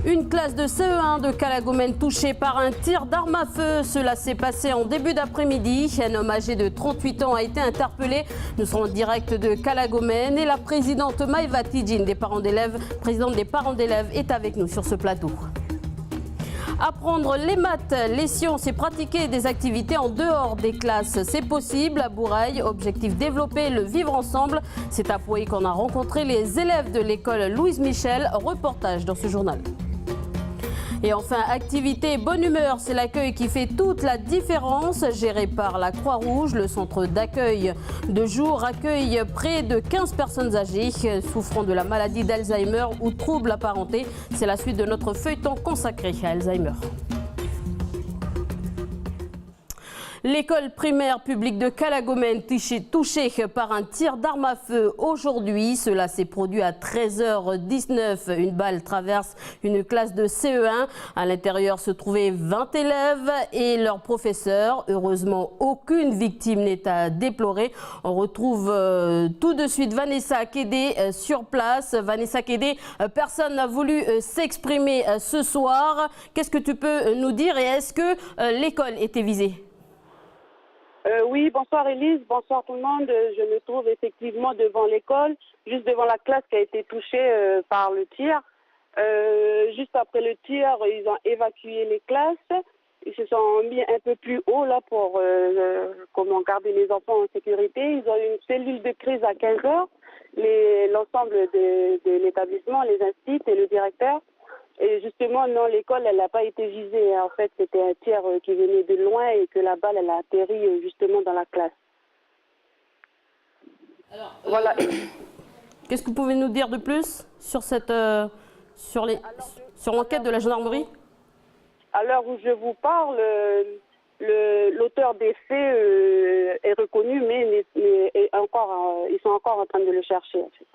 Une classe de CE1 de Calagomène touchée par un tir d'arme à feu. Cela s'est passé en début d'après-midi. Un homme âgé de 38 ans a été interpellé. Nous sommes en direct de Calagomène et la présidente Maïva Tidjine, présidente des parents d'élèves, est avec nous sur ce plateau. Apprendre les maths, les sciences et pratiquer des activités en dehors des classes, c'est possible. À Bourail, objectif développer le vivre ensemble. C'est à Pouilly qu'on a rencontré les élèves de l'école Louise Michel. Reportage dans ce journal. Et enfin, activité bonne humeur, c'est l'accueil qui fait toute la différence. Géré par la Croix-Rouge, le centre d'accueil de jour accueille près de 15 personnes âgées souffrant de la maladie d'Alzheimer ou troubles apparentés. C'est la suite de notre feuilleton consacré à Alzheimer. L'école primaire publique de Calagomène touchée par un tir d'arme à feu aujourd'hui. Cela s'est produit à 13h19. Une balle traverse une classe de CE1. À l'intérieur se trouvaient 20 élèves et leurs professeurs. Heureusement, aucune victime n'est à déplorer. On retrouve tout de suite Vanessa Kédé sur place. Vanessa Kédé, personne n'a voulu s'exprimer ce soir. Qu'est-ce que tu peux nous dire et est-ce que l'école était visée ? Oui, bonsoir Élise, bonsoir tout le monde. Je me trouve effectivement devant l'école, juste devant la classe qui a été touchée par le tir. Juste après le tir, ils ont évacué les classes. Ils se sont mis un peu plus haut là pour garder les enfants en sécurité. Ils ont une cellule de crise à 15h. L'ensemble de l'établissement, les instituts et le directeur. Et justement, non, l'école, elle n'a pas été visée. En fait, c'était un tir qui venait de loin et que la balle, elle a atterri justement dans la classe. Alors, voilà. Qu'est-ce que vous pouvez nous dire de plus sur sur l'enquête de la gendarmerie? À l'heure où je vous parle, l'auteur des faits est reconnu, mais ils sont encore en train de le chercher. En fait.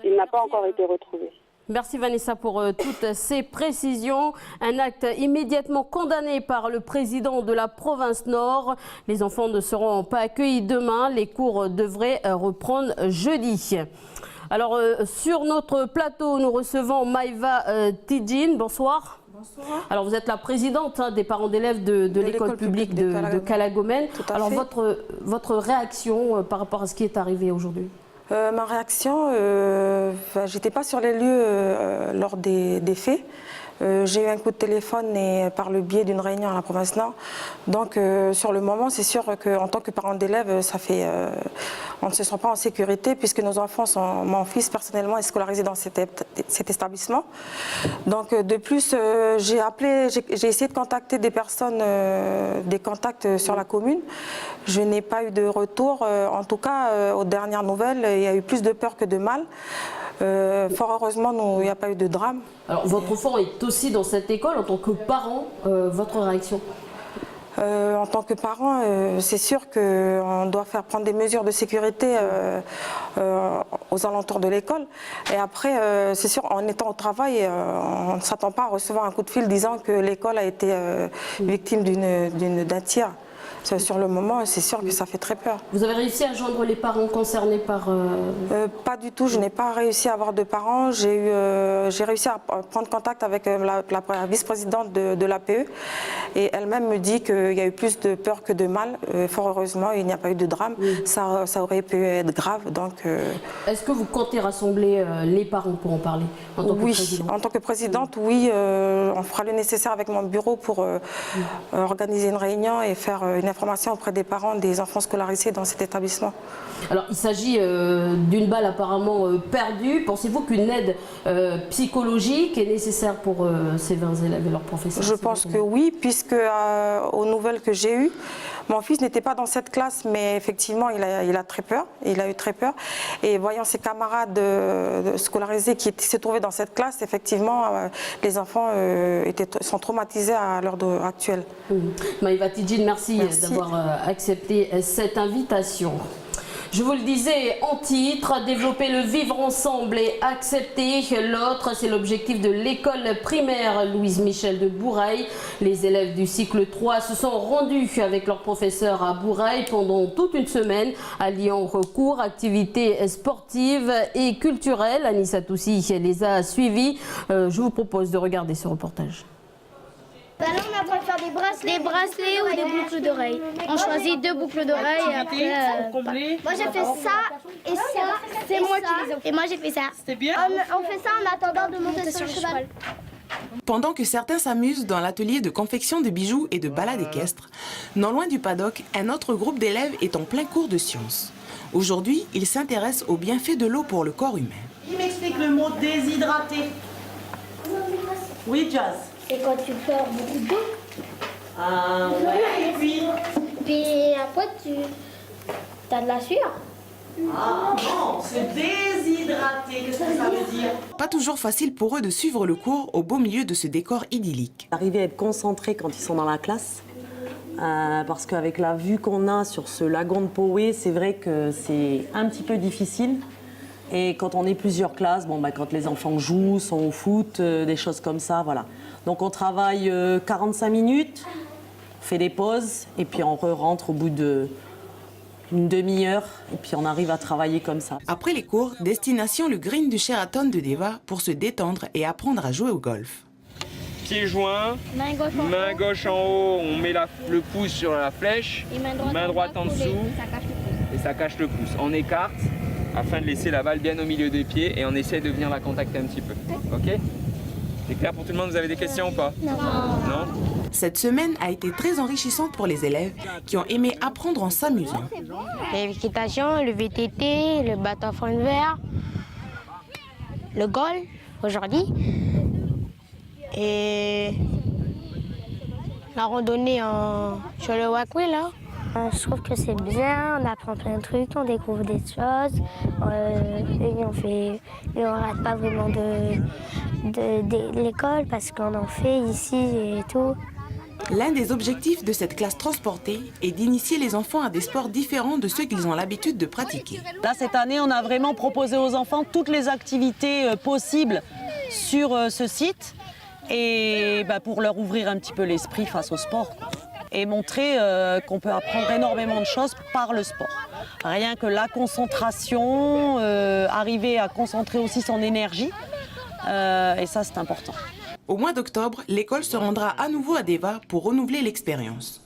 Il n'a pas encore été retrouvé. Merci Vanessa pour toutes ces précisions. Un acte immédiatement condamné par le président de la province Nord. Les enfants ne seront pas accueillis demain. Les cours devraient reprendre jeudi. Alors sur notre plateau, nous recevons Maïva Tidjine. Bonsoir. Bonsoir. Alors vous êtes la présidente des parents d'élèves de l'école publique de Calagomène. Alors votre réaction par rapport à ce qui est arrivé aujourd'hui? Ma réaction, j'étais pas sur les lieux lors des faits. J'ai eu un coup de téléphone et par le biais d'une réunion à la province Nord. Donc sur le moment, c'est sûr qu'en tant que parent d'élève, on ne se sent pas en sécurité puisque nos enfants mon fils personnellement est scolarisé dans cet établissement. Donc de plus, j'ai essayé de contacter des personnes, des contacts sur la commune. Je n'ai pas eu de retour. En tout cas, aux dernières nouvelles, il y a eu plus de peur que de mal. Fort heureusement, il n'y a pas eu de drame. Alors, votre enfant est aussi dans cette école. En tant que parent, votre réaction? En tant que parent, c'est sûr qu'on doit faire prendre des mesures de sécurité aux alentours de l'école. Et après, c'est sûr, en étant au travail, on ne s'attend pas à recevoir un coup de fil disant que l'école a été victime d'un tir. Sur le moment, c'est sûr que ça fait très peur. Vous avez réussi à joindre les parents concernés par... Pas du tout, je n'ai pas réussi à avoir de parents. J'ai réussi à prendre contact avec la vice-présidente de l'APE et elle-même me dit qu'il y a eu plus de peur que de mal. Fort heureusement, il n'y a pas eu de drame. Oui. Ça aurait pu être grave. Est-ce que vous comptez rassembler les parents pour en parler en tant que présidente? En tant que présidente, oui. On fera le nécessaire avec mon bureau pour organiser une réunion et faire une information auprès des parents des enfants scolarisés dans cet établissement. Alors, il s'agit d'une balle apparemment perdue. Pensez-vous qu'une aide psychologique est nécessaire pour ces 20 élèves et leurs professeurs? Je pense que oui, puisque aux nouvelles que j'ai eues, mon fils n'était pas dans cette classe, mais effectivement, il a très peur. Il a eu très peur. Et voyant ses camarades scolarisés qui se trouvaient dans cette classe, effectivement, les enfants sont traumatisés à l'heure actuelle. Maïva Tidjine, merci d'avoir accepté cette invitation. Je vous le disais en titre, développer le vivre ensemble et accepter l'autre, c'est l'objectif de l'école primaire Louise Michel de Bourail. Les élèves du cycle 3 se sont rendus avec leur professeur à Bourail pendant toute une semaine, alliant cours, activités sportives et culturelles. Anissa Toussi les a suivis. Je vous propose de regarder ce reportage. Là, on apprend à faire des bracelets ou des boucles d'oreilles. On choisit 2 boucles d'oreilles et après... Moi j'ai fait ça et ça. C'est moi qui les ai fait. Et moi j'ai fait ça. C'était bien. On fait ça en attendant de monter sur le cheval. Pendant que certains s'amusent dans l'atelier de confection de bijoux et de balades équestres, non loin du paddock, un autre groupe d'élèves est en plein cours de sciences. Aujourd'hui, ils s'intéressent aux bienfaits de l'eau pour le corps humain. Il m'explique le mot déshydraté. Oui, Jazz. C'est quand tu perds beaucoup d'eau. Ah ouais, et puis après tu as de la sueur. Ah non, se déshydrater, qu'est-ce que ça veut dire? Pas toujours facile pour eux de suivre le cours au beau milieu de ce décor idyllique. Arriver à être concentrés quand ils sont dans la classe, parce qu'avec la vue qu'on a sur ce lagon de Poway, c'est vrai que c'est un petit peu difficile. Et quand on est plusieurs classes, quand les enfants jouent, sont au foot, des choses comme ça, voilà. Donc on travaille 45 minutes, on fait des pauses et puis on rentre au bout d'une demi-heure et puis on arrive à travailler comme ça. Après les cours, destination le green du Sheraton de Deva pour se détendre et apprendre à jouer au golf. Pieds joints, main gauche en haut, on met le pouce sur la flèche, main droite en dessous et ça cache le pouce. On écarte afin de laisser la balle bien au milieu des pieds et on essaie de venir la contacter un petit peu. Ok? C'est clair pour tout le monde? Vous avez des questions ou pas? Non. Cette semaine a été très enrichissante pour les élèves qui ont aimé apprendre en s'amusant. L'équitation, le VTT, le bateau à fond de verre, le golf aujourd'hui et la randonnée sur le walkway là. Je trouve que c'est bien, on apprend plein de trucs, on découvre des choses, et on rate pas vraiment de l'école parce qu'on en fait ici et tout. L'un des objectifs de cette classe transportée est d'initier les enfants à des sports différents de ceux qu'ils ont l'habitude de pratiquer. Là, cette année, on a vraiment proposé aux enfants toutes les activités possibles sur ce site et pour leur ouvrir un petit peu l'esprit face au sport. Et montrer qu'on peut apprendre énormément de choses par le sport. Rien que la concentration, arriver à concentrer aussi son énergie, et ça c'est important. Au mois d'octobre, l'école se rendra à nouveau à Deva pour renouveler l'expérience.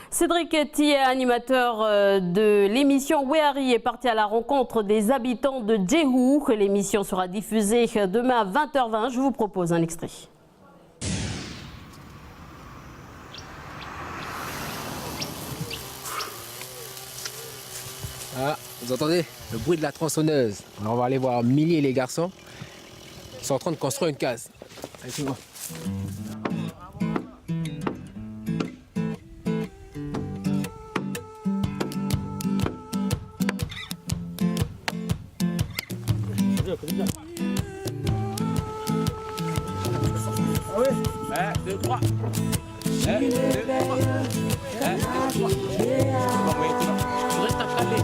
Cédric Thier, animateur de l'émission Wehari, est parti à la rencontre des habitants de Djehou. L'émission sera diffusée demain à 20h20. Je vous propose un extrait. Ah, vous entendez le bruit de la tronçonneuse. Alors on va aller voir Milly et les garçons. Ils sont en train de construire une case. Allez, c'est moi. Ah ouais. 1, 2, 3. 1, 2, 3. 1, 2, 3. Tu restes à caler.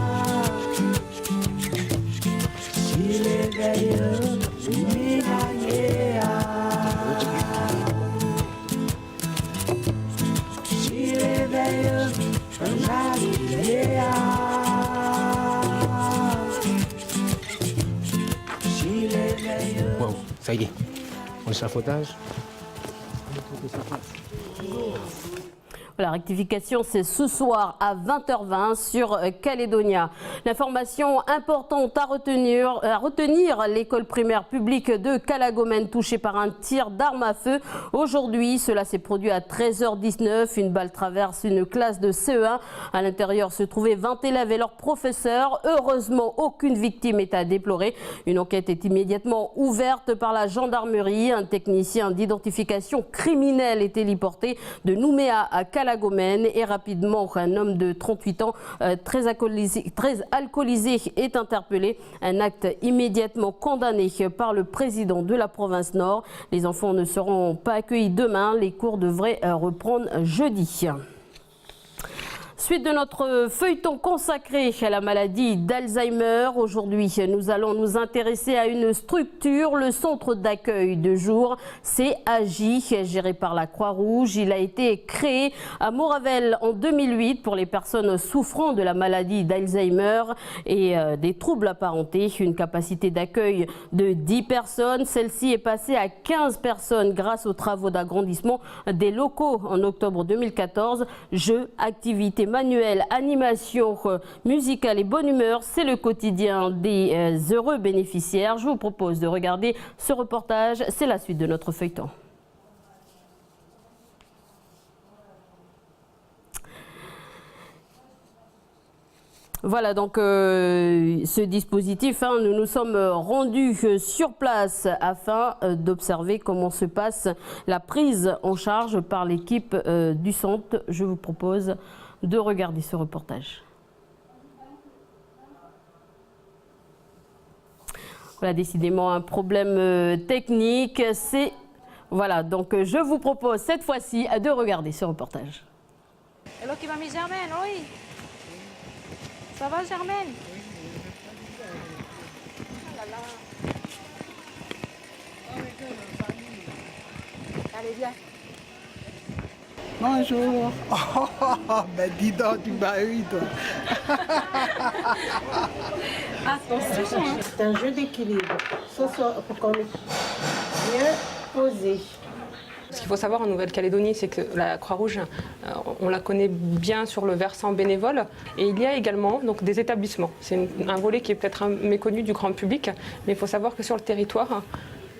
Wow, ça y est, on l'échafaudage. La rectification, c'est ce soir à 20h20 sur Calédonia. L'information importante à retenir, l'école primaire publique de Calagomène touchée par un tir d'arme à feu. Aujourd'hui, cela s'est produit à 13h19. Une balle traverse une classe de CE1. À l'intérieur se trouvaient 20 élèves et leurs professeurs. Heureusement, aucune victime est à déplorer. Une enquête est immédiatement ouverte par la gendarmerie. Un technicien d'identification criminelle est héliporté de Nouméa à Calagomène et rapidement un homme de 38 ans très alcoolisé est interpellé. Un acte immédiatement condamné par le président de la province Nord. Les enfants ne seront pas accueillis demain. Les cours devraient reprendre jeudi. Suite de notre feuilleton consacré à la maladie d'Alzheimer. Aujourd'hui, nous allons nous intéresser à une structure, le centre d'accueil de jour CAJ, géré par la Croix-Rouge. Il a été créé à Moravel en 2008 pour les personnes souffrant de la maladie d'Alzheimer et des troubles apparentés. Une capacité d'accueil de 10 personnes. Celle-ci est passée à 15 personnes grâce aux travaux d'agrandissement des locaux en octobre 2014. Jeux, activités manuelles, animation musicale et bonne humeur, c'est le quotidien des heureux bénéficiaires. Je vous propose de regarder ce reportage, c'est la suite de notre feuilleton. Voilà donc ce dispositif, nous nous sommes rendus sur place afin d'observer comment se passe la prise en charge par l'équipe du centre. Je vous propose de regarder ce reportage. Voilà, décidément un problème technique. Voilà, donc je vous propose cette fois-ci de regarder ce reportage. Hello, qui m'a mis Germaine, oui. Ça va, Germaine? Allez, viens. Bonjour. Oh, ben dis donc, tu m'as eu, toi. Attention. C'est un jeu d'équilibre. Pour qu'on est bien posé. Ce qu'il faut savoir en Nouvelle-Calédonie, c'est que la Croix-Rouge, on la connaît bien sur le versant bénévole. Et il y a également donc, des établissements. C'est un volet qui est peut-être méconnu du grand public, mais il faut savoir que sur le territoire,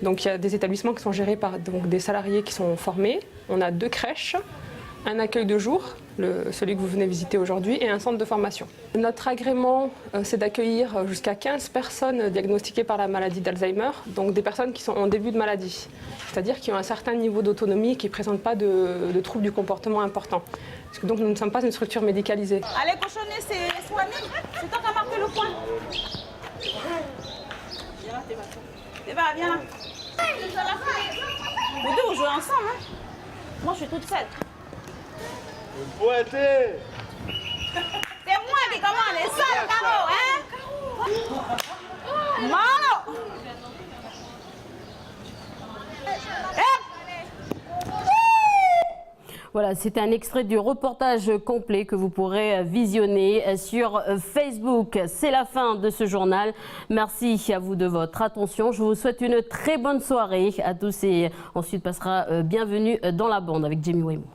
donc, il y a des établissements qui sont gérés par donc, des salariés qui sont formés. On a 2 crèches, un accueil de jour, celui que vous venez visiter aujourd'hui, et un centre de formation. Notre agrément, c'est d'accueillir jusqu'à 15 personnes diagnostiquées par la maladie d'Alzheimer, donc des personnes qui sont en début de maladie, c'est-à-dire qui ont un certain niveau d'autonomie et qui ne présentent pas de troubles du comportement importants. Parce que donc nous ne sommes pas une structure médicalisée. Allez, cochonner, c'est soigné. C'est toi qui as marqué le point. Viens là, viens là. Vous deux, vous jouez ensemble, hein? Moi, je suis toute seule. Pointé. C'est moi qui commande les seuls, Caro, hein? Malo! Voilà, c'est un extrait du reportage complet que vous pourrez visionner sur Facebook. C'est la fin de ce journal. Merci à vous de votre attention. Je vous souhaite une très bonne soirée à tous et ensuite passera bienvenue dans la bande avec Jamie Weymouth.